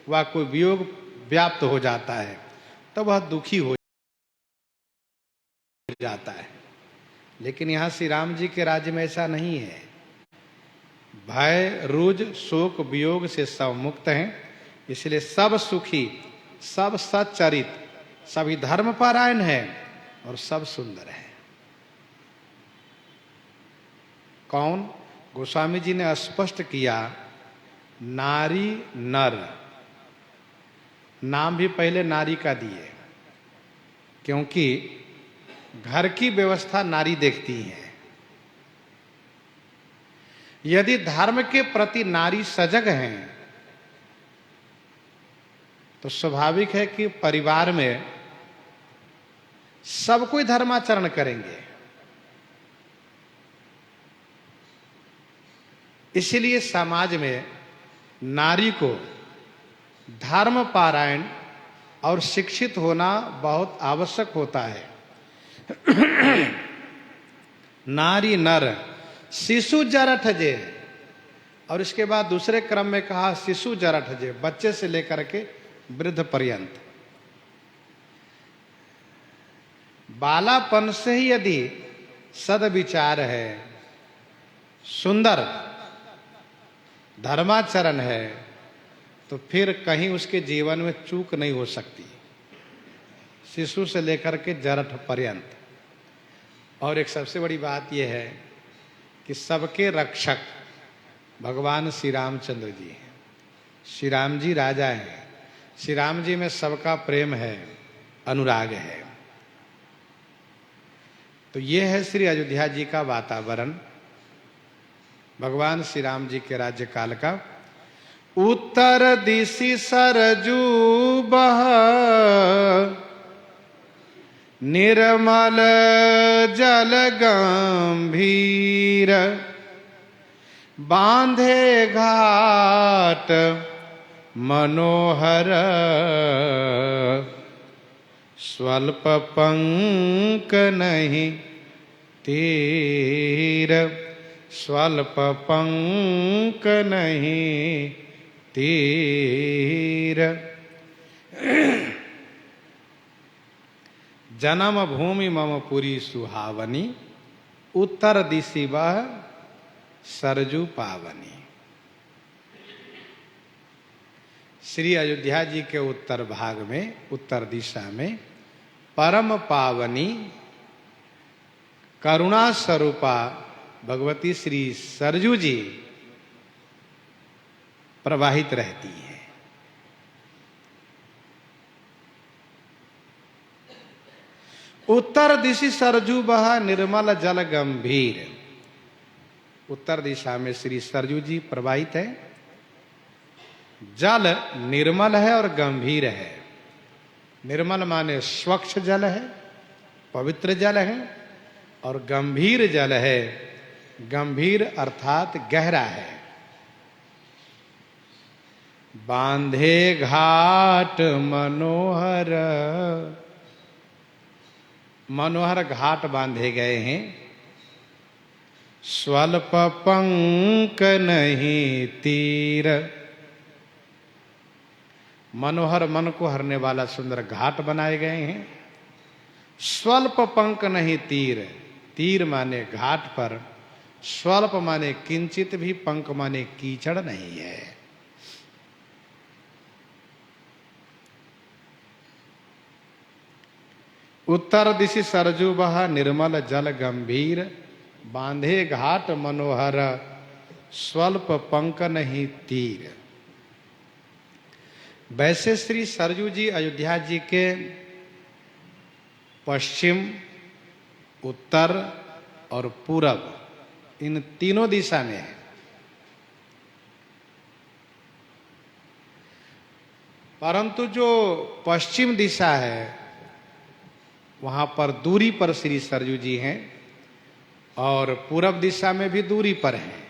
व कोई वियोग व्याप्त हो जाता है तो वह दुखी हो जाता है। लेकिन यहाँ श्री राम जी के राज्य में ऐसा नहीं है। भय रुज शोक वियोग से सब मुक्त हैं, इसलिए सब सुखी, सब सच्चरित, सभी धर्मपरायण हैं और सब सुंदर हैं। कौन? गोस्वामी जी ने स्पष्ट किया, नारी नर। नाम भी पहले नारी का दिए, क्योंकि घर की व्यवस्था नारी देखती है। यदि धर्म के प्रति नारी सजग हैं तो स्वाभाविक है कि परिवार में सब कोई धर्माचरण करेंगे। इसलिए समाज में नारी को धर्मपरायण और शिक्षित होना बहुत आवश्यक होता है। नारी नर शिशु जरठजे, और इसके बाद दूसरे क्रम में कहा शिशु जरठजे, बच्चे से लेकर के वृद्ध पर्यंत। बालापन से ही यदि सद्विचार है, सुंदर धर्माचरण है, तो फिर कहीं उसके जीवन में चूक नहीं हो सकती, शिशु से लेकर के जरठ पर्यंत। और एक सबसे बड़ी बात यह है कि सबके रक्षक भगवान श्री रामचंद्र जी हैं। श्री राम जी राजा हैं, श्री राम जी में सबका प्रेम है, अनुराग है। तो ये है श्री अयोध्या जी का वातावरण, भगवान श्री राम जी के राज्य काल का। उत्तर दिशि सरजू बह, निर्मल जल गंभीर, बांधे घाट मनोहर, स्वल्प पंक नहीं तीर, स्वल्प पंक नहीं तीर। जन्म भूमि मम पुरी सुहावनी, उत्तर दिशि बह सरजू पावनी। श्री अयोध्या जी के उत्तर भाग में, उत्तर दिशा में परम पावनी करुणा स्वरूपा भगवती श्री सरजू जी प्रवाहित रहती है। उत्तर दिशि सरजू बहा, निर्मल जल गंभीर। उत्तर दिशा में श्री सरजू जी प्रवाहित है। जल निर्मल है और गंभीर है। निर्मल माने स्वच्छ जल है, पवित्र जल है, और गंभीर जल है। गंभीर अर्थात गहरा है। बांधे घाट मनोहर, मनोहर घाट बांधे गए हैं। स्वल्प पंक नहीं तीर, मनोहर मन को हरने वाला सुंदर घाट बनाए गए हैं। स्वल्प पंक नहीं तीर, तीर माने घाट पर, स्वल्प माने किंचित भी, पंक माने कीचड़ नहीं है। उत्तर दिशि सरजू बहा, निर्मल जल गंभीर, बांधे घाट मनोहर, स्वल्प पंक नहीं तीर। वैसे श्री सरजू जी अयोध्या जी के पश्चिम, उत्तर और पूरब, इन तीनों दिशा में है। परंतु जो पश्चिम दिशा है वहां पर दूरी पर श्री सरजू जी हैं, और पूरब दिशा में भी दूरी पर हैं।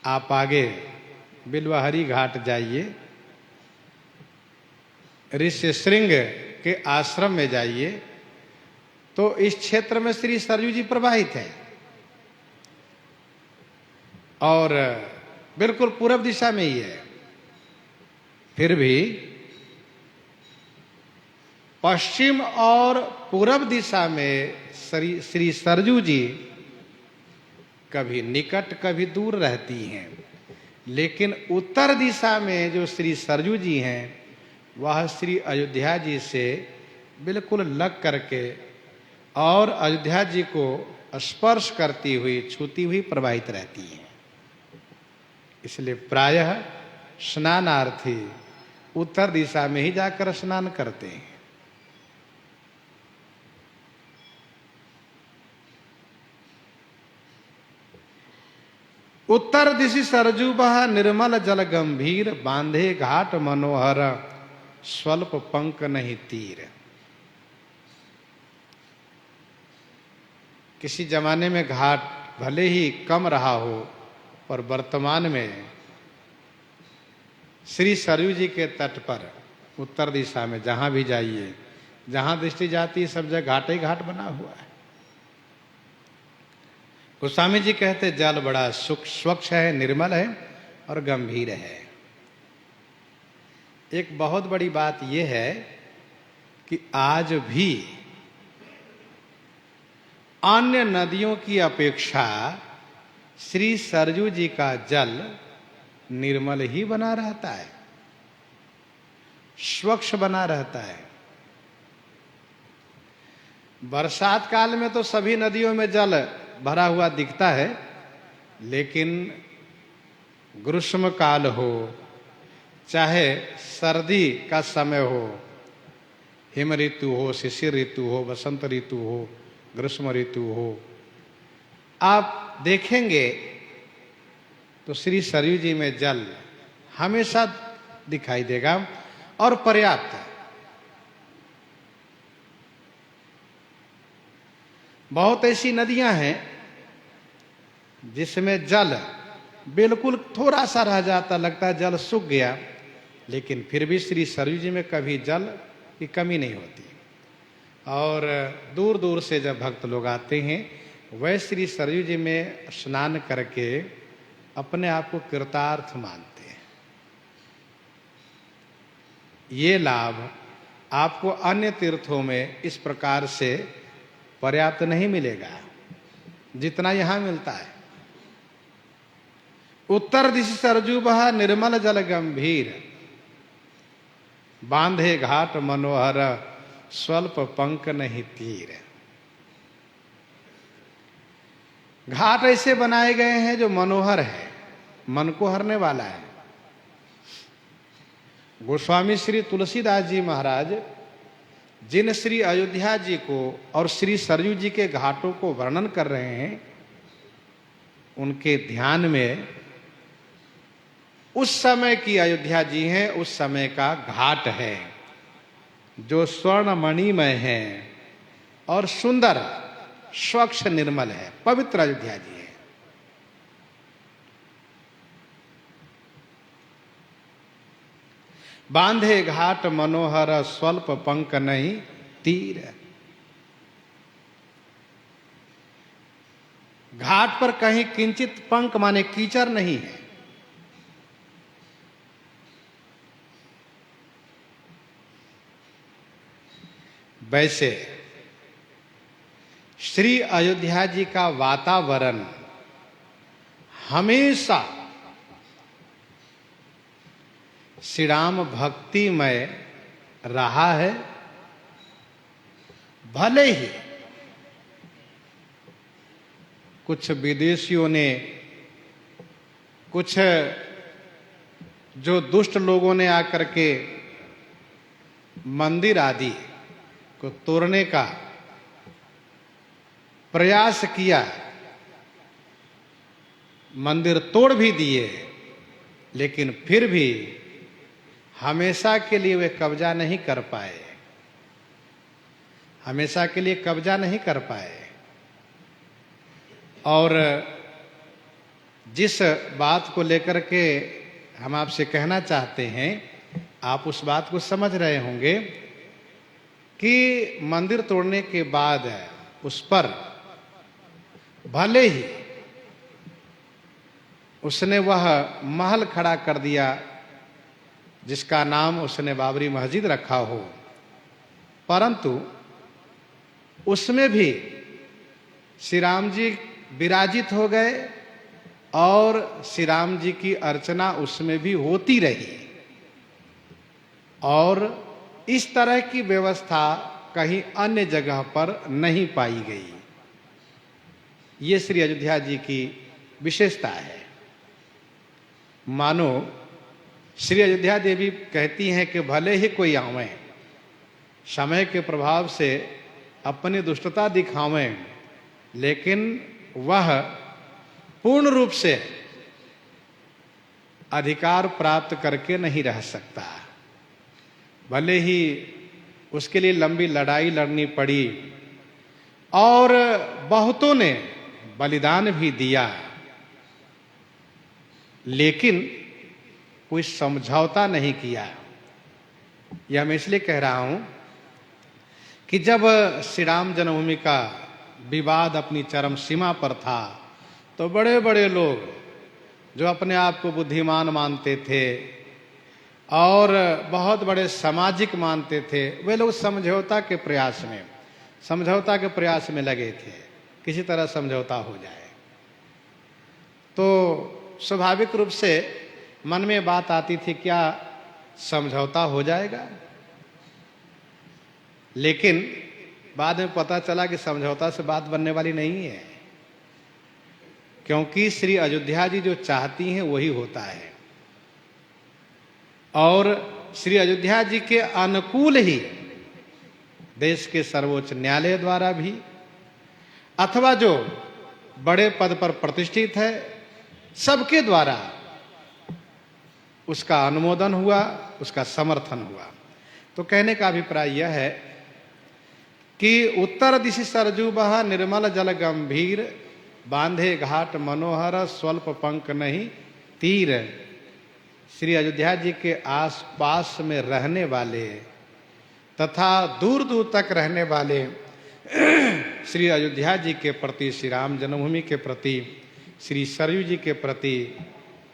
आप आगे बिल्वहरी घाट जाइए, ऋष्यशृंग के आश्रम में जाइए, तो इस क्षेत्र में श्री सरजू जी प्रवाहित है। और बिल्कुल पूरब दिशा में ही है। फिर भी पश्चिम और पूरब दिशा में श्री सरजू जी कभी निकट कभी दूर रहती हैं, लेकिन उत्तर दिशा में जो श्री सरजू जी हैं वह श्री अयोध्या जी से बिल्कुल लग करके और अयोध्या जी को स्पर्श करती हुई छूती हुई प्रवाहित रहती हैं। इसलिए प्रायः स्नानार्थी उत्तर दिशा में ही जाकर स्नान करते हैं। उत्तर दिशि सरजू बह निर्मल जल गंभीर, बांधे घाट मनोहर स्वल्प पंक नहीं तीर। किसी जमाने में घाट भले ही कम रहा हो, पर वर्तमान में श्री सरयू जी के तट पर उत्तर दिशा में जहां भी जाइए, जहां दृष्टि जाती है सब जगह घाट ही घाट बना हुआ है। गोस्वामी जी कहते जल बड़ा स्वच्छ है, निर्मल है और गंभीर है। एक बहुत बड़ी बात यह है कि आज भी अन्य नदियों की अपेक्षा श्री सरजू जी का जल निर्मल ही बना रहता है, स्वच्छ बना रहता है। बरसात काल में तो सभी नदियों में जल भरा हुआ दिखता है, लेकिन ग्रीष्म काल हो चाहे सर्दी का समय हो, हिम ऋतु हो, शिशिर ऋतु हो, बसंत ऋतु हो, ग्रीष्म ऋतु हो, आप देखेंगे तो श्री सरयू जी में जल हमेशा दिखाई देगा और पर्याप्त है। बहुत ऐसी नदियां हैं जिसमें जल बिल्कुल थोड़ा सा रह जाता, लगता है जल सूख गया, लेकिन फिर भी श्री सरयू जी में कभी जल की कमी नहीं होती। और दूर दूर से जब भक्त लोग आते हैं वह श्री सरयू जी में स्नान करके अपने आप को कृतार्थ मानते हैं। ये लाभ आपको अन्य तीर्थों में इस प्रकार से पर्याप्त नहीं मिलेगा जितना यहां मिलता है। उत्तर दिशि सरजू बह निर्मल जल गंभीर, बांधे घाट मनोहर स्वल्प पंक नहीं तीर। घाट ऐसे बनाए गए हैं जो मनोहर है, मन को हरने वाला है। गोस्वामी श्री तुलसीदास जी महाराज जिन श्री अयोध्या जी को और श्री सरयू जी के घाटों को वर्णन कर रहे हैं, उनके ध्यान में उस समय की अयोध्या जी हैं, उस समय का घाट है जो स्वर्ण मणिमय है और सुंदर स्वच्छ निर्मल है, पवित्र अयोध्या जी है। बांधे घाट मनोहर स्वल्प पंक नहीं तीर। घाट पर कहीं किंचित पंक माने कीचड़ नहीं है। वैसे श्री अयोध्या जी का वातावरण हमेशा श्री राम भक्तिमय रहा है। भले ही कुछ विदेशियों ने, कुछ जो दुष्ट लोगों ने आकर के मंदिर आदि को तोड़ने का प्रयास किया, मंदिर तोड़ भी दिए, लेकिन फिर भी हमेशा के लिए वे कब्जा नहीं कर पाए, हमेशा के लिए कब्जा नहीं कर पाए। और जिस बात को लेकर के हम आपसे कहना चाहते हैं, आप उस बात को समझ रहे होंगे कि मंदिर तोड़ने के बाद उस पर भले ही उसने वह महल खड़ा कर दिया, जिसका नाम उसने बाबरी मस्जिद रखा हो, परंतु उसमें भी श्री राम जी विराजित हो गए और श्री राम जी की अर्चना उसमें भी होती रही। और इस तरह की व्यवस्था कहीं अन्य जगह पर नहीं पाई गई। ये श्री अयोध्या जी की विशेषता है। मानो श्री अयोध्या देवी कहती हैं कि भले ही कोई आवे, समय के प्रभाव से अपनी दुष्टता दिखावें, लेकिन वह पूर्ण रूप से अधिकार प्राप्त करके नहीं रह सकता। भले ही उसके लिए लंबी लड़ाई लड़नी पड़ी और बहुतों ने बलिदान भी दिया, लेकिन कोई समझौता नहीं किया। यह मैं इसलिए कह रहा हूं कि जब श्री राम जन्मभूमि का विवाद अपनी चरम सीमा पर था, तो बड़े बड़े लोग जो अपने आप को बुद्धिमान मानते थे और बहुत बड़े सामाजिक मानते थे, वे लोग समझौता के प्रयास में लगे थे, किसी तरह समझौता हो जाए। तो स्वाभाविक रूप से मन में बात आती थी, क्या समझौता हो जाएगा? लेकिन बाद में पता चला कि समझौता से बात बनने वाली नहीं है, क्योंकि श्री अयोध्या जी जो चाहती हैं वही होता है। और श्री अयोध्या जी के अनुकूल ही देश के सर्वोच्च न्यायालय द्वारा भी, अथवा जो बड़े पद पर प्रतिष्ठित है, सबके द्वारा उसका अनुमोदन हुआ, उसका समर्थन हुआ। तो कहने का अभिप्राय यह है कि उत्तर दिशि सरजू बहा निर्मल जल गंभीर, बांधे घाट मनोहर स्वल्प पंख नहीं तीर। श्री अयोध्या जी के आसपास में रहने वाले तथा दूर दूर तक रहने वाले श्री अयोध्या जी के प्रति, श्री राम जन्मभूमि के प्रति, श्री सरयू जी के प्रति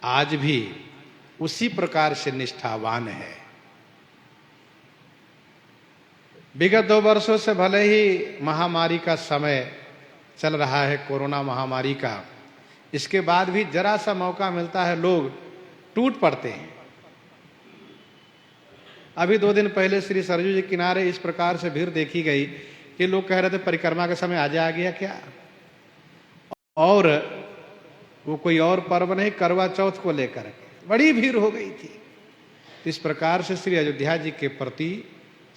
आज भी उसी प्रकार से निष्ठावान है। विगत 2 वर्षों से भले ही महामारी का समय चल रहा है, कोरोना महामारी का, इसके बाद भी जरा सा मौका मिलता है लोग टूट पड़ते हैं। अभी 2 दिन पहले श्री सरयू जी किनारे इस प्रकार से भीड़ देखी गई कि लोग कह रहे थे परिक्रमा का समय आज आ गया क्या, और वो कोई और पर्व नहीं, करवा चौथ को लेकर बड़ी भीड़ हो गई थी। इस प्रकार से श्री अयोध्या जी के प्रति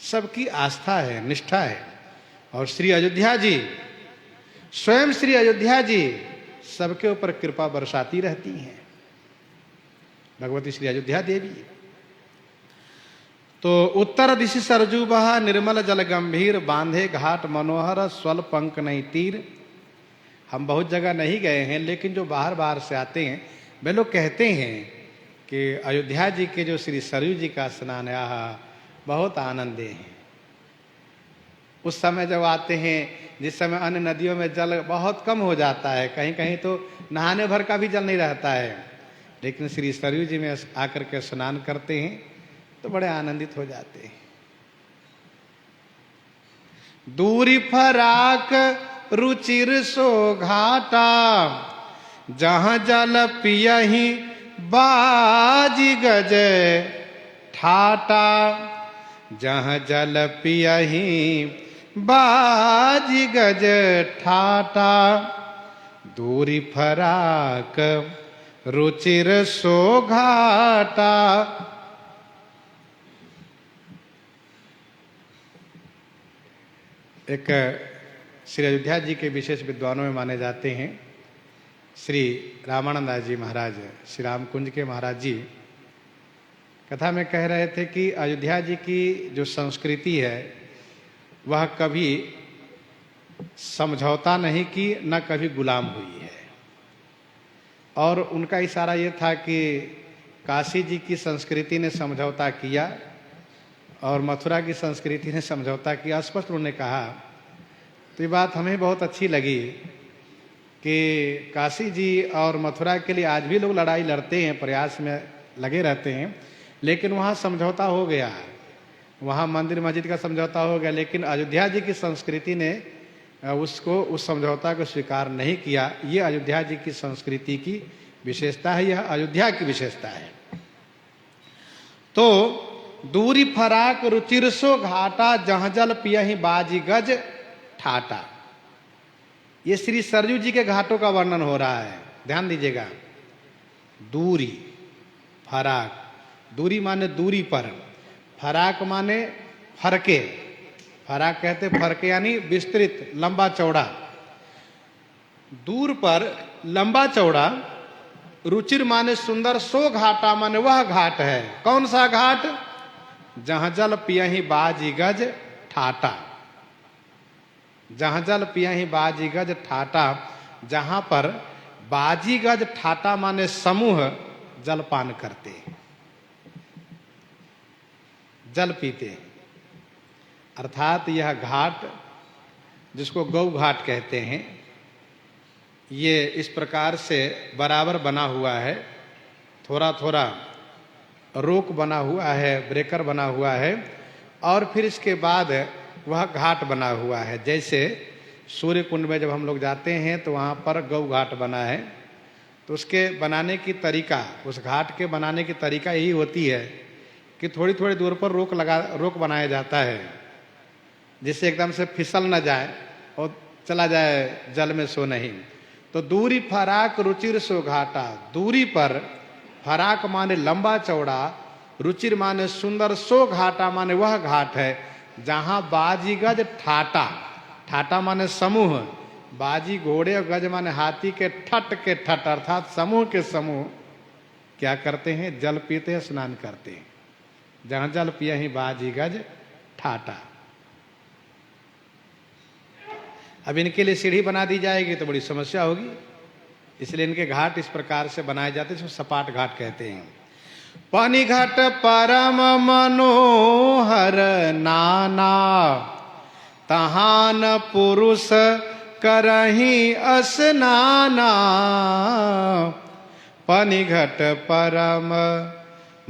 सबकी आस्था है, निष्ठा है। और श्री अयोध्या जी, स्वयं श्री अयोध्या जी सबके ऊपर कृपा बरसाती रहती हैं, भगवती श्री अयोध्या देवी। तो उत्तर दिशि सरजू बहा निर्मल जल गंभीर, बांधे घाट मनोहर स्वल्प पंख नहीं तीर। हम बहुत जगह नहीं गए हैं, लेकिन जो बाहर बाहर से आते हैं वे लोग कहते हैं कि अयोध्या जी के जो श्री सरयू जी का स्नान है बहुत आनंदे हैं। उस समय जब आते हैं, जिस समय अन्य नदियों में जल बहुत कम हो जाता है, कहीं कहीं तो नहाने भर का भी जल नहीं रहता है, लेकिन श्री सरयू जी में आकर के स्नान करते हैं तो बड़े आनंदित हो जाते हैं। दूरी फराक रुचिर सो घाटा, जहां जल पियहि बाजी गज ठाटा, जहां जल पियहि बाजी गज ठाटा, दूरी फराक रुचिर सो घाटा। एक श्री अयोध्या जी के विशेष विद्वानों में माने जाते हैं श्री रामानंद जी महाराज, श्री राम कुंज के महाराज जी कथा में कह रहे थे कि अयोध्या जी की जो संस्कृति है वह कभी समझौता नहीं की, न कभी गुलाम हुई है। और उनका इशारा ये था कि काशी जी की संस्कृति ने समझौता किया और मथुरा की संस्कृति ने समझौता किया। स्पष्ट उन्होंने कहा, तो ये बात हमें बहुत अच्छी लगी कि काशी जी और मथुरा के लिए आज भी लोग लड़ाई लड़ते हैं, प्रयास में लगे रहते हैं, लेकिन वहाँ समझौता हो गया, वहाँ मंदिर मस्जिद का समझौता हो गया, लेकिन अयोध्या जी की संस्कृति ने उसको, उस समझौता को स्वीकार नहीं किया। ये अयोध्या जी की संस्कृति की विशेषता है, यह अयोध्या की विशेषता है। तो दूरी फराक रुचिरसो घाटा, जहाँ जल पियहि बाजी गज ठाटा। ये श्री सरयू जी के घाटों का वर्णन हो रहा है, ध्यान दीजिएगा। दूरी फराक, दूरी माने दूरी पर, फराक माने फरके, फराक कहते फरके यानी विस्तृत, लंबा चौड़ा, दूर पर लंबा चौड़ा, रुचिर माने सुंदर, सो घाटा माने वह घाट है। कौन सा घाट? जहां जल पियहि बाजी गज ठाटा, जहां जल पियहि बाजी गज ठाटा, जहां पर बाजी गज ठाटा माने समूह जलपान करते, जल पीते। अर्थात यह घाट जिसको गौ घाट कहते हैं, ये इस प्रकार से बराबर बना हुआ है, थोड़ा थोड़ा रोक बना हुआ है, ब्रेकर बना हुआ है, और फिर इसके बाद वह घाट बना हुआ है। जैसे सूर्य कुंड में जब हम लोग जाते हैं तो वहाँ पर गौ घाट बना है, तो उसके बनाने की तरीका, उस घाट के बनाने की तरीका यही होती है कि थोड़ी थोड़ी दूर पर रोक बनाया जाता है, जिससे एकदम से फिसल न जाए और चला जाए जल में, सो नहीं। तो दूरी फराक रुचिर सो घाटा, दूरी पर, फराक माने लंबा चौड़ा, रुचिर माने सुंदर, सो घाटा माने वह घाट है जहां बाजी गज ठाटा, ठाटा माने समूह, बाजी घोड़े और गज माने हाथी के ठट के ठट, अर्थात समूह के समूह क्या करते हैं? जल पीते हैं, स्नान करते हैं। जहां जल पियहि बाजी गज ठाटा। अब इनके लिए सीढ़ी बना दी जाएगी तो बड़ी समस्या होगी, इसलिए इनके घाट इस प्रकार से बनाए जाते हैं, सपाट घाट कहते हैं। पानी घाट परम मनोहर नाना, तहान पुरुष करहि स्नाना। पानी घाट परम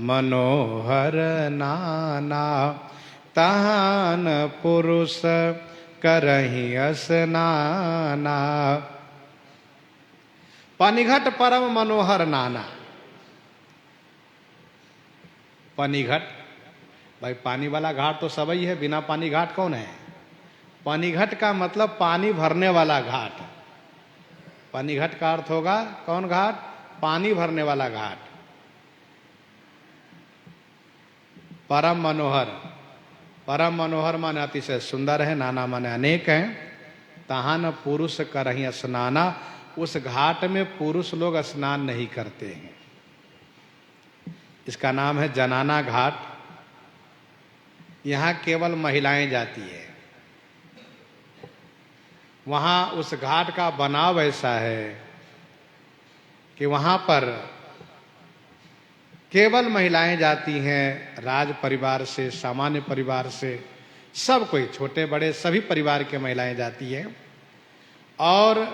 मनोहर नाना, तहान पुरुष करहि स्नाना। पानीघट परम मनोहर नाना। पानीघट, भाई पानी वाला घाट तो सब ही है, बिना पानी घाट कौन है? पानीघट का मतलब पानी भरने वाला घाट। पानीघट का अर्थ होगा कौन घाट? पानी भरने वाला घाट। परम मनोहर, परम मनोहर माने अतिशय सुंदर है, नाना माने अनेक हैं। तहान पुरुष करहि स्नाना, उस घाट में पुरुष लोग स्नान नहीं करते हैं। इसका नाम है जनाना घाट। यहाँ केवल महिलाएं जाती है। वहाँ उस घाट का बनाव ऐसा है कि वहाँ पर केवल महिलाएं जाती हैं, राज परिवार से, सामान्य परिवार से, सब कोई, छोटे बड़े सभी परिवार के महिलाएं जाती हैं। और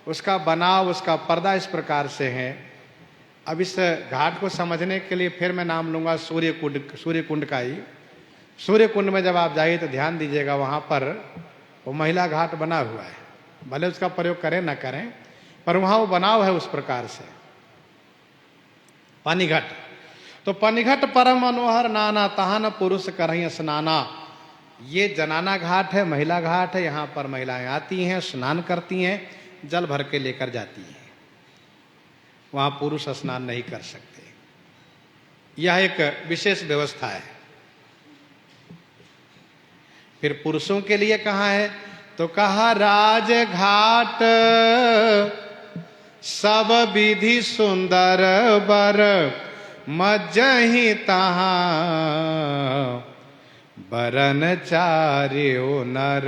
उसका बनाव, उसका पर्दा इस प्रकार से है। अब इस घाट को समझने के लिए फिर मैं नाम लूँगा सूर्य कुंड का ही। सूर्य कुंड में जब आप जाइए तो ध्यान दीजिएगा, वहाँ पर वो महिला घाट बना हुआ है। भले उसका प्रयोग करें ना करें, पर वहाँ वो बनाव है उस प्रकार से। पानीघट, तो पानीघट परम मनोहर नाना, तहान पुरुष करहि स्नाना। ये जनाना घाट है, महिला घाट है। यहाँ पर महिलाएं आती हैं, स्नान करती हैं, जल भर के लेकर जाती हैं। वहाँ पुरुष स्नान नहीं कर सकते। यह एक विशेष व्यवस्था है। फिर पुरुषों के लिए कहाँ है? तो कहा राज घाट सब विधि सुंदर बर, मज्जहि तहाँ बरन चार्यो नर।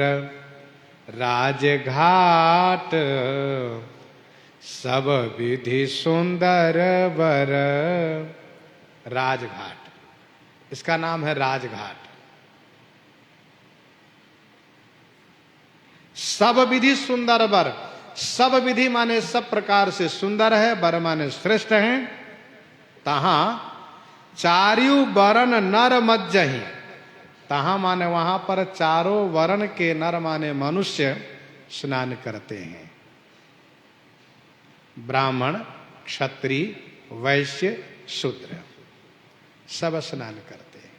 राजघाट सब विधि सुंदर बर, राजघाट, इसका नाम है राजघाट। सब विधि सुंदर बर, सब विधि माने सब प्रकार से सुंदर है, बर माने श्रेष्ठ है। तहां चार्यु वरण नर मज्जहि, तहां माने वहां पर चारों वर्ण के नर माने मनुष्य स्नान करते हैं। ब्राह्मण, क्षत्रिय, वैश्य, शूद्र सब स्नान करते हैं।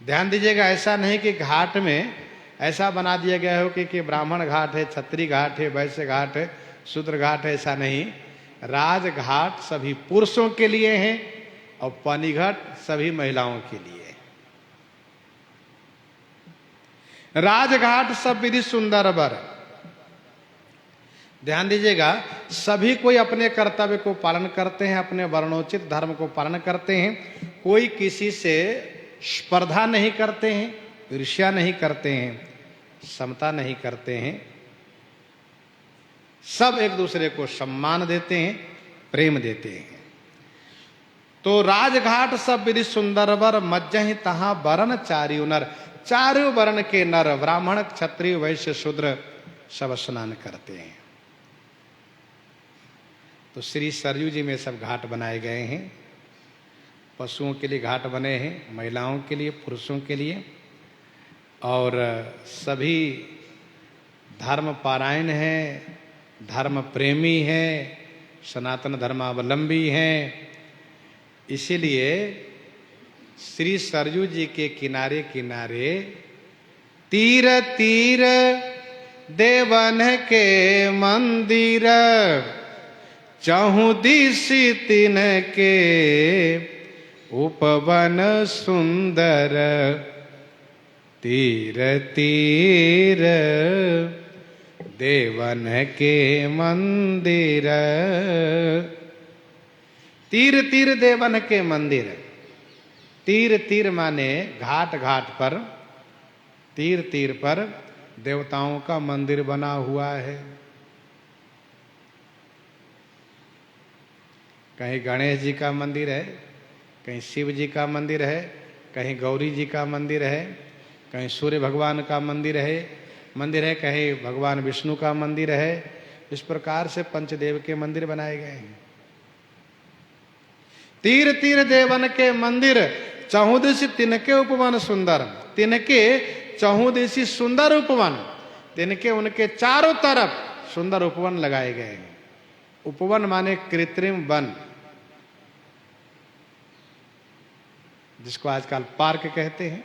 ध्यान दीजिएगा, ऐसा नहीं कि घाट में ऐसा बना दिया गया हो कि ब्राह्मण घाट है, क्षत्रिय घाट है, वैश्य घाट है, शूद्र घाट है, ऐसा नहीं। राजघाट सभी पुरुषों के लिए है और पानीघाट सभी महिलाओं के लिए है। राजघाट सब विधि सुंदर बर। ध्यान दीजिएगा, सभी कोई अपने कर्तव्य को पालन करते हैं, अपने वर्णोचित धर्म को पालन करते हैं। कोई किसी से स्पर्धा नहीं करते हैं, ईर्ष्या नहीं करते हैं, समता नहीं करते हैं। सब एक दूसरे को सम्मान देते हैं, प्रेम देते हैं। तो राजघाट सब विधि सुंदर बर, मज्जहि तहां वरण चार्यु नर। चारों वर्ण के नर, ब्राह्मण, क्षत्रिय, वैश्य, शूद्र सब स्नान करते हैं। तो श्री सरयू जी में सब घाट बनाए गए हैं। पशुओं के लिए घाट बने हैं, महिलाओं के लिए, पुरुषों के लिए, और सभी धर्म पारायण हैं, धर्म प्रेमी हैं, सनातन धर्मावलंबी हैं। इसीलिए श्री सरयू जी के किनारे किनारे तीर तीर देवन के मंदिर, चहु दिश तिन के उपवन सुंदर। तीर तीर देवन के मंदिर। तीर तीर देवन के मंदिर। तीर तीर माने घाट घाट पर, तीर तीर पर देवताओं का मंदिर बना हुआ है। कहीं गणेश जी का मंदिर है, कहीं शिव जी का मंदिर है, कहीं गौरी जी का मंदिर है, कहीं सूर्य भगवान का मंदिर है, कहीं भगवान विष्णु का मंदिर है। इस प्रकार से पंचदेव के मंदिर बनाए गए हैं। तीर तीर देवन के मंदिर, चहुदिशी तिनके उपवन सुंदर। तिनके चहुदिशी सुंदर उपवन, तिनके उनके चारों तरफ सुंदर उपवन लगाए गए हैं। उपवन माने कृत्रिम वन, जिसको आजकल पार्क कहते हैं।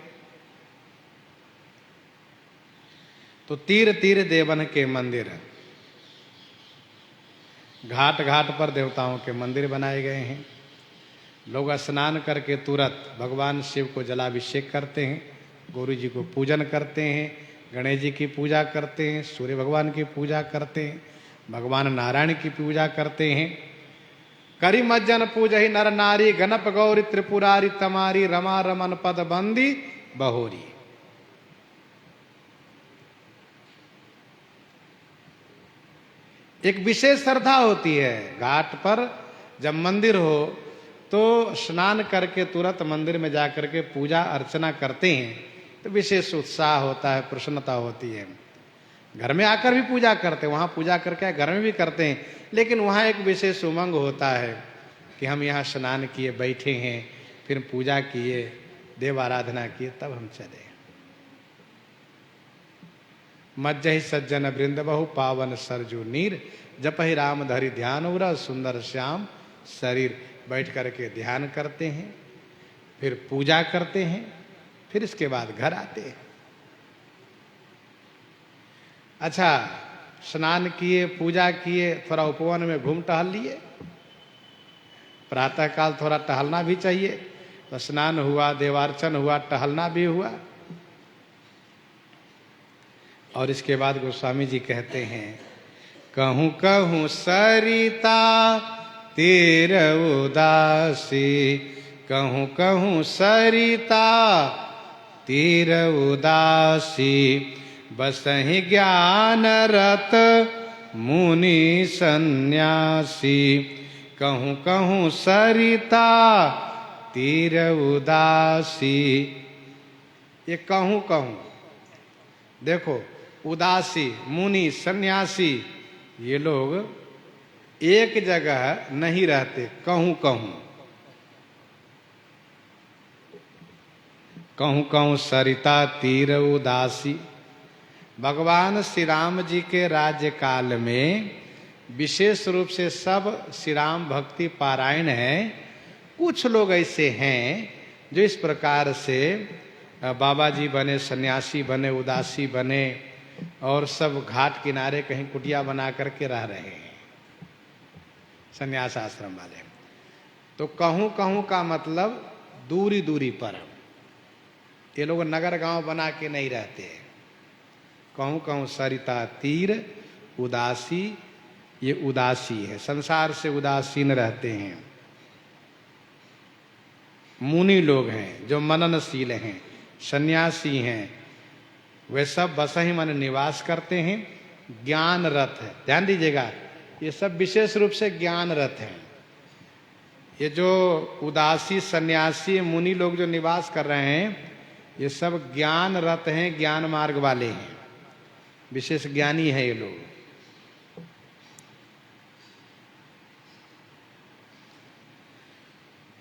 तो तीर तीर देवन के मंदिर, घाट घाट पर देवताओं के मंदिर बनाए गए हैं। लोग स्नान करके तुरंत भगवान शिव को जलाभिषेक करते हैं, गौरी जी को पूजन करते हैं, गणेश जी की पूजा करते हैं, सूर्य भगवान की पूजा करते हैं, भगवान नारायण की पूजा करते हैं। करी मज्जन पूजहि नर नारी, गणप गौरी त्रिपुरारी तमारी, रमा रमन पद बंदी बहोरी। एक विशेष श्रद्धा होती है घाट पर। जब मंदिर हो तो स्नान करके तुरंत मंदिर में जाकर के पूजा अर्चना करते हैं तो विशेष उत्साह होता है, प्रसन्नता होती है। घर में आकर भी पूजा करते हैं, वहाँ पूजा करके घर में भी करते हैं, लेकिन वहाँ एक विशेष उमंग होता है कि हम यहाँ स्नान किए, बैठे हैं, फिर पूजा किए, देव आराधना किए, तब हम चले। मज्जहि सज्जन वृंद बहु, पावन सरजू नीर, जपहि राम धरि ध्यान उरा, सुंदर श्याम शरीर। बैठ करके ध्यान करते हैं, फिर पूजा करते हैं, फिर इसके बाद घर आते हैं। अच्छा, स्नान किए, पूजा किए, थोड़ा उपवन में घूम टहल लिए। प्रातःकाल थोड़ा टहलना भी चाहिए। तो स्नान हुआ, देवार्चन हुआ, टहलना भी हुआ। और इसके बाद गोस्वामी जी कहते हैं, कहूँ कहूँ सरिता तीर उदासी, कहूँ कहूँ सरिता तीर उदासी, बसहि ज्ञान रत मुनि सन्यासी। कहूँ कहूँ सरिता तीर उदासी। ये कहूँ कहूँ, देखो, उदासी, मुनि, सन्यासी, ये लोग एक जगह नहीं रहते, कहूँ कहूँ। कहूँ कहूँ सरिता तीर उदासी। भगवान श्री राम जी के राज्य काल में विशेष रूप से सब श्री राम भक्ति पारायण है। कुछ लोग ऐसे हैं जो इस प्रकार से बाबा जी बने, सन्यासी बने, उदासी बने और सब घाट किनारे कहीं कुटिया बना करके रह रहे हैं, सन्यास आश्रम वाले। तो कहूँ कहूँ का मतलब दूरी दूरी पर। ये लोग नगर गांव बना के नहीं रहते। कहूँ कहूँ सरिता तीर उदासी, ये उदासी है, संसार से उदासीन रहते हैं। मुनि लोग हैं जो मननशील हैं, सन्यासी हैं, वे सब बस ही मन निवास करते हैं। ज्ञान रथ है, ध्यान दीजिएगा, ये सब विशेष रूप से ज्ञान रथ हैं। ये जो उदासी सन्यासी मुनि लोग जो निवास कर रहे हैं, ये सब ज्ञान रथ हैं, ज्ञान मार्ग वाले हैं, विशेष ज्ञानी है ये लोग।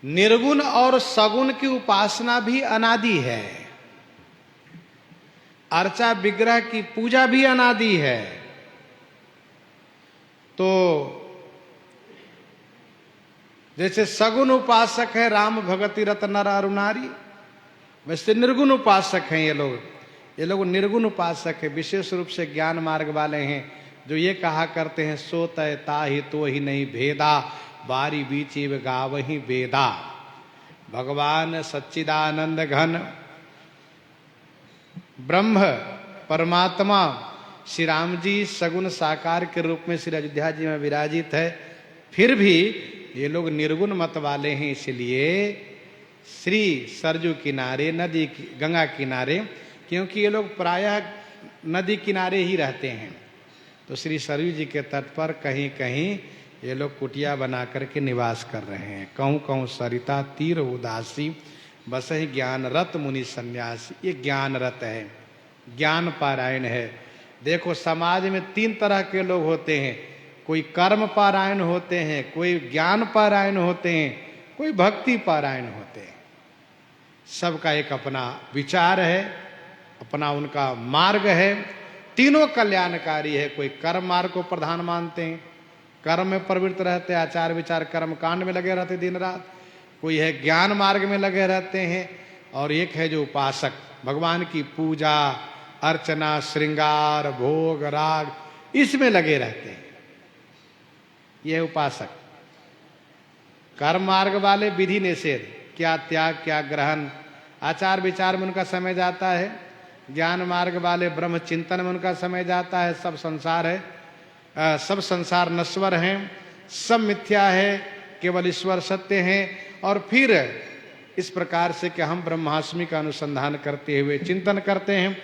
निर्गुण और सगुण की उपासना भी अनादि है। अर्चा विग्रह की पूजा भी अनादि है। तो जैसे सगुण उपासक है राम भगति रत नर अरु नारी, वैसे निर्गुण उपासक हैं ये लोग। ये लोग निर्गुण उपासक है, विशेष रूप से ज्ञान मार्ग वाले हैं, जो ये कहा करते हैं सो तय ताहि तो ही नहीं भेदा, बारी बीची गावही वेदा। भगवान सच्चिदानंद घन ब्रह्म परमात्मा श्री राम जी सगुण साकार के रूप में श्री अयोध्या जी में विराजित है। फिर भी ये लोग निर्गुण मत वाले हैं, इसलिए श्री सरजू किनारे, नदी गंगा किनारे, क्योंकि ये लोग प्रायः नदी किनारे ही रहते हैं, तो श्री सरयू जी के तट पर कहीं कहीं ये लोग कुटिया बना करके निवास कर रहे हैं। कहूँ कहूँ सरिता तीर उदासी, बस ही ज्ञान रत मुनि सन्यासी। ये ज्ञान रत है, ज्ञान पारायण है। देखो समाज में तीन तरह के लोग होते हैं, कोई कर्म पारायण होते हैं, कोई ज्ञान पारायण होते हैं, कोई भक्ति पारायण होते हैं। सबका एक अपना विचार है, अपना उनका मार्ग है, तीनों कल्याणकारी है। कोई कर्म मार्ग को प्रधान मानते हैं, कर्म में प्रवृत्त रहते, आचार विचार कर्म कांड में लगे रहते दिन रात। कोई है ज्ञान मार्ग में लगे रहते हैं, और एक है जो उपासक, भगवान की पूजा अर्चना श्रृंगार भोग राग इसमें लगे रहते हैं, यह उपासक। कर्म मार्ग वाले विधि निषेध, क्या त्याग क्या ग्रहण, आचार विचार में उनका समय जाता है। ज्ञान मार्ग वाले ब्रह्म चिंतन में उनका समय जाता है। सब संसार है, सब संसार नश्वर हैं, सब मिथ्या है, केवल ईश्वर सत्य हैं। और फिर इस प्रकार से कि हम ब्रह्मास्मि का अनुसंधान करते हुए चिंतन करते हैं।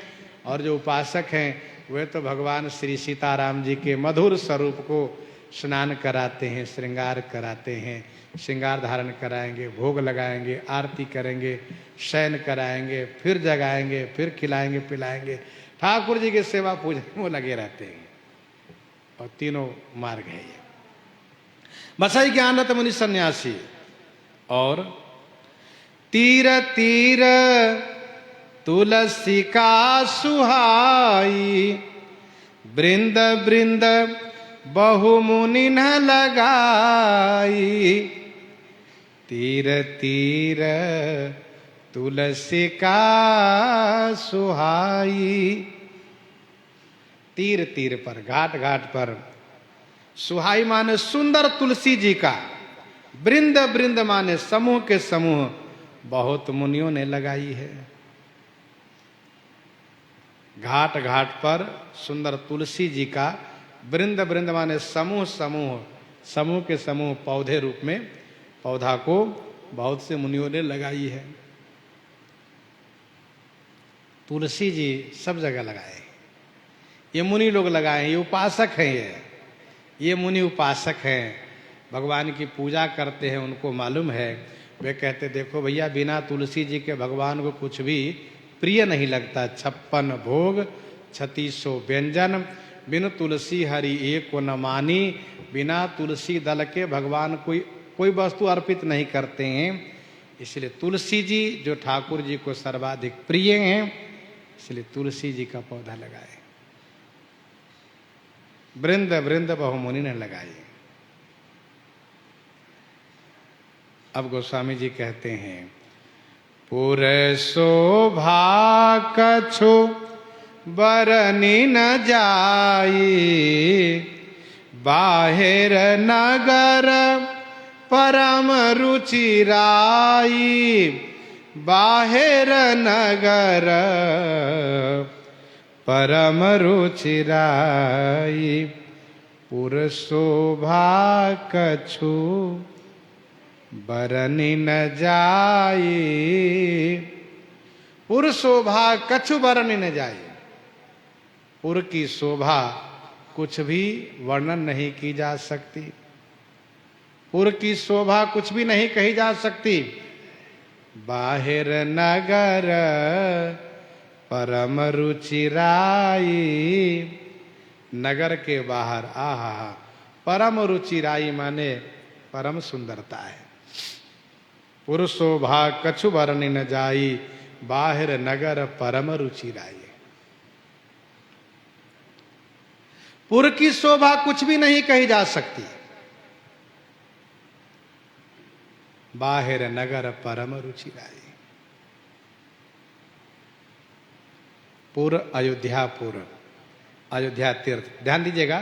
और जो उपासक हैं वे तो भगवान श्री सीताराम जी के मधुर स्वरूप को स्नान कराते हैं, श्रृंगार कराते हैं, श्रृंगार धारण कराएंगे, भोग लगाएंगे, आरती करेंगे, शयन कराएंगे, फिर जगाएंगे, फिर खिलाएंगे पिलाएंगे, ठाकुर जी की सेवा पूजा में वो लगे रहते हैं। और तीनों मार्ग है ये। बसाई ज्ञान रत मुनि सन्यासी। और तीर तीर तुलसी का सुहाई, बृंद बृंद बहु मुनि न लगाई। तीर तीर तुलसी का सुहाई। तीर तीर पर, घाट घाट पर, सुहाई माने सुंदर तुलसी जी का, बृंद बृंद माने समूह के समूह बहुत मुनियों ने लगाई है। घाट घाट पर सुंदर तुलसी जी का, बृंद बृंद माने समूह समूह, समूह के समूह पौधे रूप में पौधा को बहुत से मुनियों ने लगाई है। तुलसी जी सब जगह लगाए, ये मुनि लोग लगाए हैं, ये उपासक हैं। ये मुनि उपासक हैं, भगवान की पूजा करते हैं, उनको मालूम है। वे कहते देखो भैया, बिना तुलसी जी के भगवान को कुछ भी प्रिय नहीं लगता। 56 भोग 3600 व्यंजन, बिन तुलसी हरि एक को न मानी। बिना तुलसी दल के भगवान कोई वस्तु अर्पित नहीं करते हैं। इसलिए तुलसी जी जो ठाकुर जी को सर्वाधिक प्रिय हैं, इसलिए तुलसी जी का पौधा लगाए। वृंद वृंद बहुमुनि ने लगाए। अब गोस्वामी जी कहते हैं, पुर शोभा कछु बरनी न जाई, बाहिर नगर परम रुचिराई, बाहिर नगर परम रुचिराई, पुर शोभा कछु बरनी न जाई, पुर शोभा कछु बरनी न जाई। पुर की शोभा कुछ भी वर्णन नहीं की जा सकती, पुर की शोभा कुछ भी नहीं कही जा सकती। बाहिर नगर परम रुचिराई, नगर के बाहर आहा परम रुचिराई माने परम सुंदरता है। पुर शोभा कछु बरनी न जाई, बाहिर नगर परम रुचिराई। पुर की शोभा कुछ भी नहीं कही जा सकती, बाहिर नगर परम रुचिराई। पुर अयोध्यापुर, अयोध्या तीर्थ। ध्यान दीजिएगा,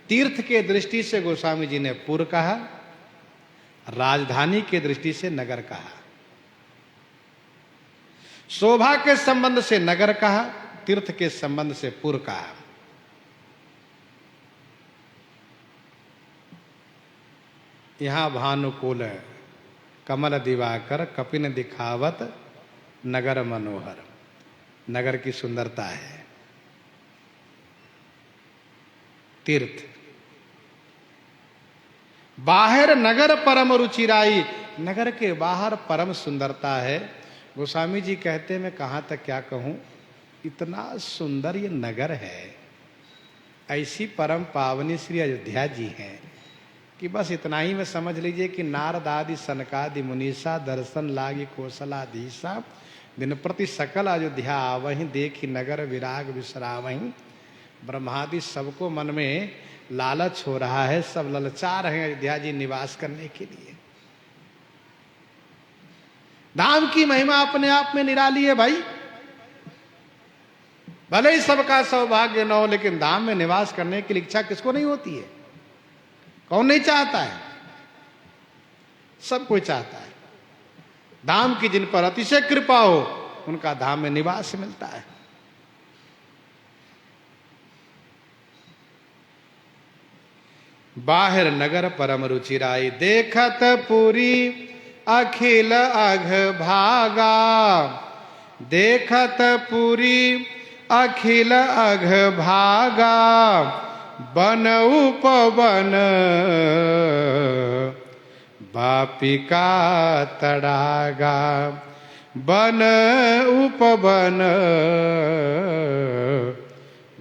तीर्थ के दृष्टि से गोस्वामी जी ने पुर कहा, राजधानी के दृष्टि से नगर कहा। शोभा के संबंध से नगर कहा, तीर्थ के संबंध से पुर कहा। यहां भानुकूल कमल दिवाकर कपिन दिखावत नगर मनोहर, नगर की सुंदरता है। तीर्थ बाहर नगर परम रुचिराई, नगर के बाहर परम सुंदरता है। गोस्वामी जी कहते मैं कहां तक क्या कहूं, इतना सुंदर ये नगर है, ऐसी परम पावनी श्री अयोध्या जी हैं कि बस इतना ही में समझ लीजिए कि नारद आदि सनकादि मुनीसा दर्शन लागी कौशलाधीशा, दिन प्रति सकल अयोध्या आवहीं, देखी नगर विराग विश्रावहीं। ब्रह्मादि सबको मन में लालच हो रहा है, सब ललचा रहे हैं अयोध्या जी निवास करने के लिए। धाम की महिमा अपने आप में निराली है भाई। भले ही सबका सौभाग्य न हो, लेकिन धाम में निवास करने की इच्छा किसको नहीं होती है? कौन नहीं चाहता है? सब कोई चाहता है। धाम की जिन पर अतिशय कृपा हो, उनका धाम में निवास मिलता है। बाहिर नगर परम रुचिराई, देखत पुरी अखिल अघ भागा, देखत पुरी अखिल अघ भागा, बन उपवन बापिका तड़ागा, बन उपवन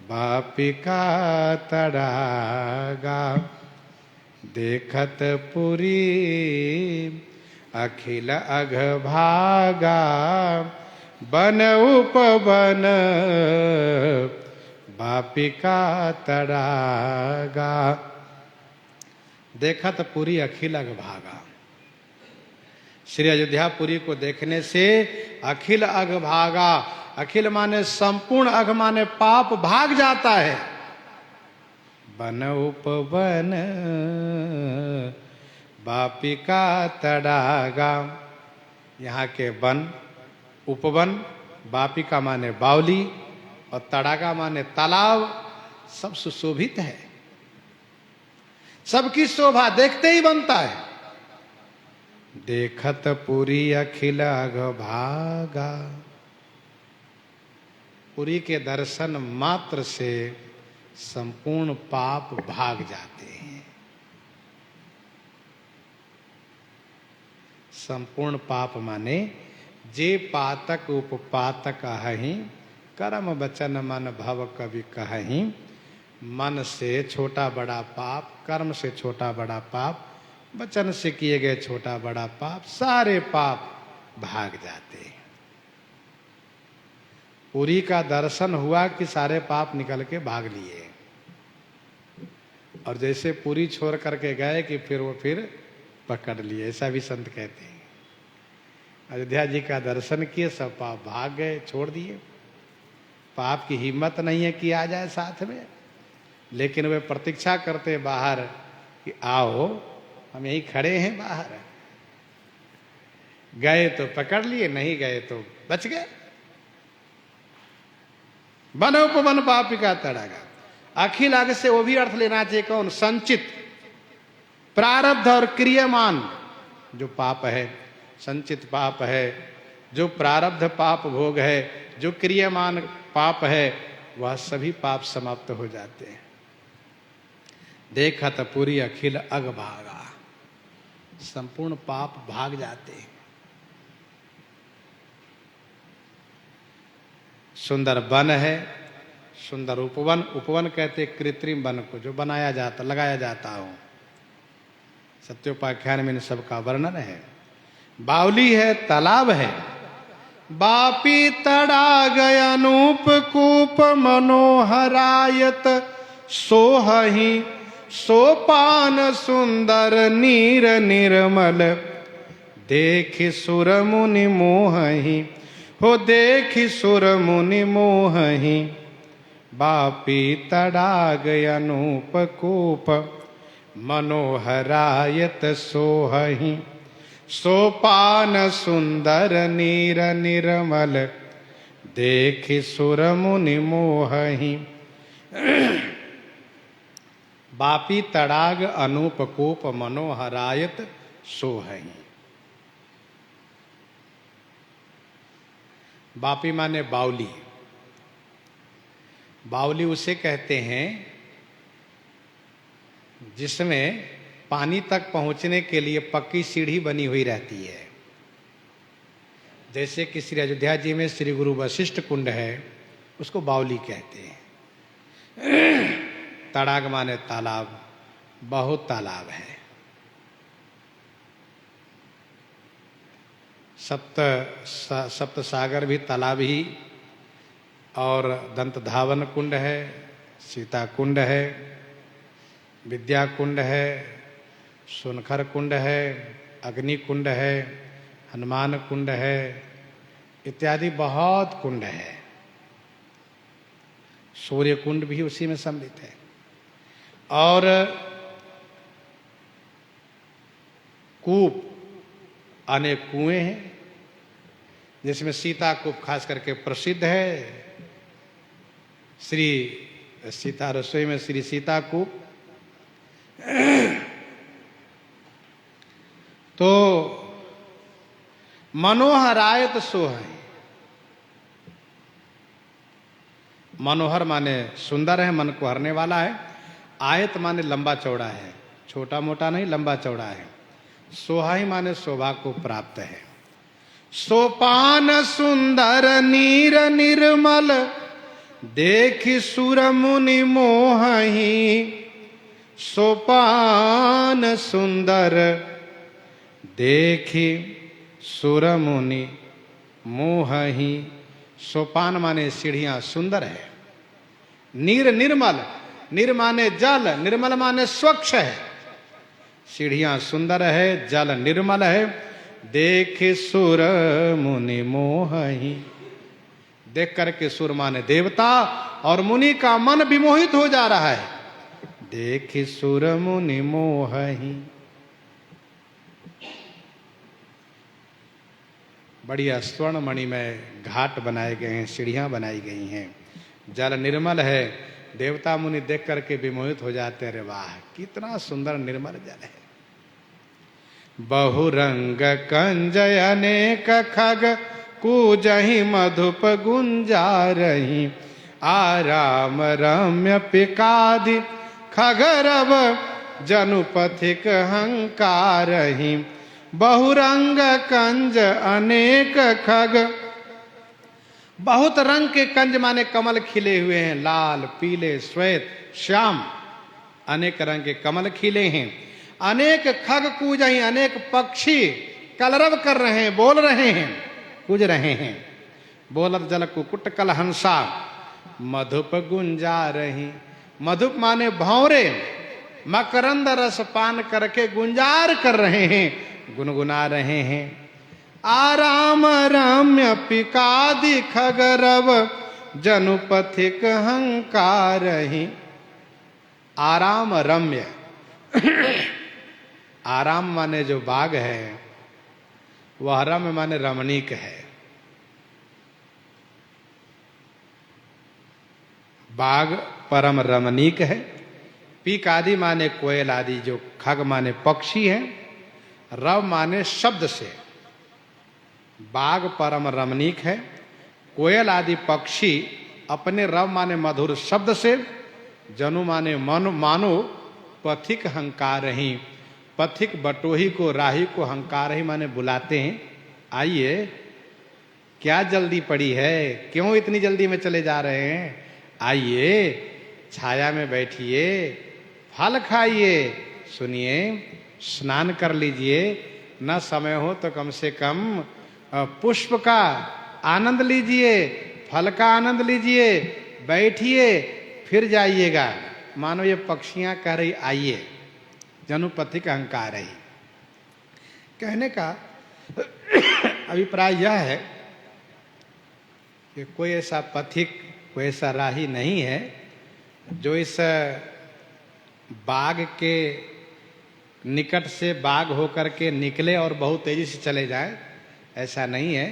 बापिका तड़ागा, देखत पुरी अखिल अघ भागा, बन उपवन बापिका तड़ागा। देखत पुरी अखिल अघ भागा, श्री अयोध्यापुरी को देखने से अखिल अघ भागा, अखिल माने संपूर्ण, अघ माने पाप भाग जाता है। बन उपवन बापिका तड़ागा, यहाँ के वन, उपवन, बापिका माने बावली और तड़ागा माने तालाब, सब सुशोभित है। सबकी शोभा देखते ही बनता है। देखत पुरी अखिल अघ भागा, पुरी के दर्शन मात्र से संपूर्ण पाप भाग जाते हैं। संपूर्ण पाप माने जे पातक उपपातक अहि, कर्म वचन मन भव कवि कहहि। मन से छोटा बड़ा पाप, कर्म से छोटा बड़ा पाप, वचन से किए गए छोटा बड़ा पाप, सारे पाप भाग जाते हैं। पुरी का दर्शन हुआ कि सारे पाप निकल के भाग लिए, और जैसे पुरी छोड़ करके गए कि फिर वो फिर पकड़ लिए, ऐसा भी संत कहते हैं। अयोध्या जी का दर्शन किए, सब पाप भाग गए, छोड़ दिए। पाप की हिम्मत नहीं है कि आ जाए साथ में, लेकिन वे प्रतीक्षा करते बाहर कि आओ, हम यहीं खड़े हैं बाहर। गए तो पकड़ लिए, नहीं गए तो बच गए। वन उपवन पापी का तड़ागा। अखिल अग से वो भी अर्थ लेना चाहिए, कौन? संचित प्रारब्ध और क्रियमान जो पाप है, संचित पाप है, जो प्रारब्ध पाप भोग है, जो क्रियमान पाप है, वह सभी पाप समाप्त हो जाते हैं। देखत पूरी अखिल अग भागा, संपूर्ण पाप भाग जाते हैं। सुंदर वन है, सुंदर उपवन। उपवन कहते कृत्रिम वन को जो बनाया जाता, लगाया जाता हो। सत्योपाख्यान में इन सबका वर्णन है। बावली है, तालाब है। बापी तड़ाग अनूप कूप मनोहरायत सोहहि सोपान सुंदर नीर निर्मल देखि सुर मुनि मोहहि हो देखि सुर मुनि मोहहि। बापी तड़ाग अनूप कूप मनोहरायत सोहहि सोपान सुंदर नीर निर्मल देखि सुर मुनि मोहहि। बापी तड़ाग अनूप कूप मनोहरायत सोहहि। बापी माने बावली। बावली उसे कहते हैं जिसमें पानी तक पहुंचने के लिए पक्की सीढ़ी बनी हुई रहती है। जैसे कि श्री अयोध्या जी में श्री गुरु वशिष्ठ कुंड है, उसको बावली कहते हैं। तड़ाग माने तालाब, बहुत तालाब है। सप्त सागर भी तालाब ही, और दंत धावन कुंड है, सीता कुंड है, विद्या कुंड है, सोनखर कुंड है, अग्नि कुंड है, हनुमान कुंड है, इत्यादि बहुत कुंड है। सूर्य कुंड भी उसी में सम्मिलित है। और कूप, अनेक कुएं हैं, जिसमें सीता कूप खास करके प्रसिद्ध है। श्री सीता रसोई में श्री सीता कूप। तो मनोहरायत सोहहि। मनोहर माने सुंदर है, मन को हरने वाला है। आयत माने लंबा चौड़ा है, छोटा मोटा नहीं, लंबा चौड़ा है। सोहहि माने शोभा को प्राप्त है। सोपान सुंदर नीर निर्मल देखि सुर मुनि मोहहि। सोपान सुंदर देखि सुर मुनि मोहहि। सोपान माने सीढ़ियां सुंदर है। नीर निर्मल, निर माने जल, निर्मल माने स्वच्छ है। सीढ़ियां सुंदर है, जल निर्मल है। देख सुर मुनि मोहहि। देख करके सुर माने देवता, और मुनि का मन विमोहित हो जा रहा है। देख सुर मुनि मोहहि। बढ़िया स्वर्ण मणि में घाट बनाए गए हैं, सीढ़ियां बनाई गई हैं। जल निर्मल है, देवता मुनि देख करके विमोहित हो जाते हैं। अरे वाह, कितना सुंदर निर्मल जल है। बहुरंग कंज अनेक खग कूजहि मधुप गुंजारहि। आराम रम्य पिकादि खगरव जनुपथिक हंकारहि। बहुरंग कंज अनेक खग। बहुत रंग के कंज माने कमल खिले हुए हैं, लाल, पीले, श्वेत, श्याम, अनेक रंग के कमल खिले हैं। अनेक खग कूजहि, अनेक पक्षी कलरव कर रहे हैं, बोल रहे हैं, कुज रहे हैं। बोलत जल कुकुट कल हंसा, मधुप गुंजा रही। मधुप माने भौरे, मकरंद रस पान करके गुंजार कर रहे हैं, गुनगुना रहे हैं। आराम रम्य पिकादि खगरव, जनु पथिक हंकारहि। आराम रम्य, आराम माने जो बाग है, वह रम्य माने रमणीक है। बाग परम रमणीक है। पीक आदि माने कोयल आदि, जो खग माने पक्षी है। रव माने शब्द से, बाग परम रमणीक है। कोयल आदि पक्षी अपने रव माने मधुर शब्द से, जनु माने मानो पथिक हंकारहि। पथिक बटोही को, राही को हंकारहि माने बुलाते हैं, आइए, क्या जल्दी पड़ी है, क्यों इतनी जल्दी में चले जा रहे हैं, आइए छाया में बैठिए, फल खाइए, सुनिए, स्नान कर लीजिए, न समय हो तो कम से कम पुष्प का आनंद लीजिए, फल का आनंद लीजिए, बैठिए, फिर जाइएगा। मानो ये पक्षियां कह रही आइए, जनुपथिक अहंकार है। कहने का अभिप्राय यह है कि कोई ऐसा पथिक, कोई ऐसा राही नहीं है जो इस बाग के निकट से बाग होकर के निकले और बहुत तेजी से चले जाए, ऐसा नहीं है।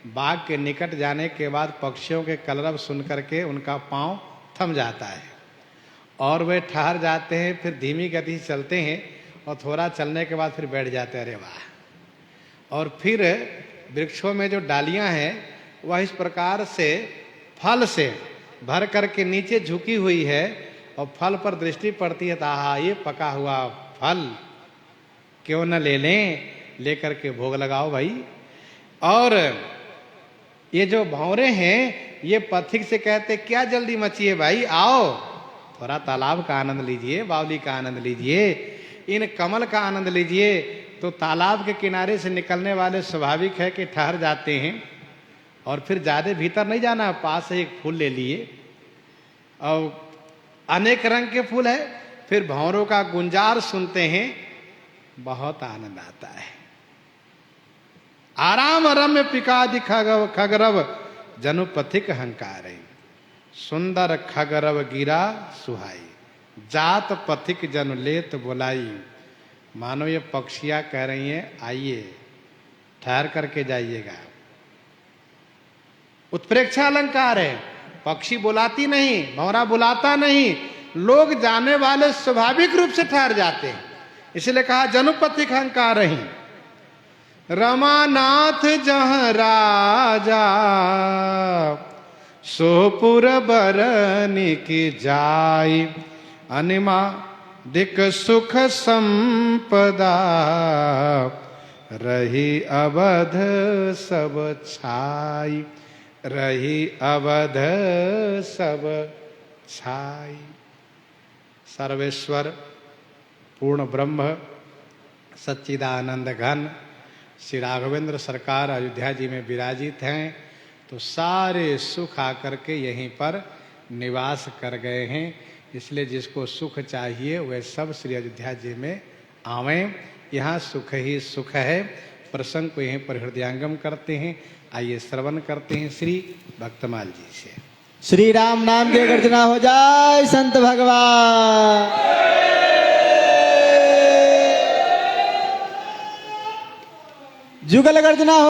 बाग के निकट जाने के बाद पक्षियों के कलरव सुन करके उनका पांव थम जाता है और वे ठहर जाते हैं, फिर धीमी गति से चलते हैं और थोड़ा चलने के बाद फिर बैठ जाते हैं, अरे वाह। और फिर वृक्षों में जो डालियां हैं वह इस प्रकार से फल से भर करके नीचे झुकी हुई है और फल पर दृष्टि पड़ती है तो आहा, ये पका हुआ फल क्यों न ले लें, लेकर के भोग लगाओ भाई। और ये जो भौरे हैं ये पथिक से कहते क्या जल्दी मचिए भाई, आओ थोड़ा तालाब का आनंद लीजिए, बावली का आनंद लीजिए, इन कमल का आनंद लीजिए। तो तालाब के किनारे से निकलने वाले स्वाभाविक है कि ठहर जाते हैं और फिर ज्यादा भीतर नहीं जाना, पास से एक फूल ले लिए और अनेक रंग के फूल है, फिर भौरों का गुंजार सुनते हैं, बहुत आनंद आता है। आराम रम्य पिकादि खगरव, जनु पथिक हंकार। सुंदर खगरव गिरा सुहाई, जात पथिक जन लेत बुलाई। मानो ये पक्षियां कह रही हैं आइए, ठहर करके जाइएगा। उत्प्रेक्षा अलंकार है, पक्षी बुलाती नहीं, भौरा बुलाता नहीं, लोग जाने वाले स्वाभाविक रूप से ठहर जाते हैं, इसलिए कहा जनुपथिक हंकार ही। रमानाथ जहाँ राजा, सोपुर बरनी की जाई। अनिमा दिक सुख संपदा, रही अवध सब छाई। रही अवध सब छाई। सर्वेश्वर पूर्ण ब्रह्म सच्चिदानंद घन श्री राघवेंद्र सरकार अयोध्या जी में विराजित हैं, तो सारे सुख आकर के यहीं पर निवास कर गए हैं। इसलिए जिसको सुख चाहिए वह सब श्री अयोध्या जी में आवें, यहाँ सुख ही सुख है। प्रसंग को यहीं पर हृदयांगम करते हैं। आइए श्रवण करते हैं श्री भक्तमाल जी से। श्री राम नाम की गर्जना हो जाए संत भगवान। जुगल गर्जना हो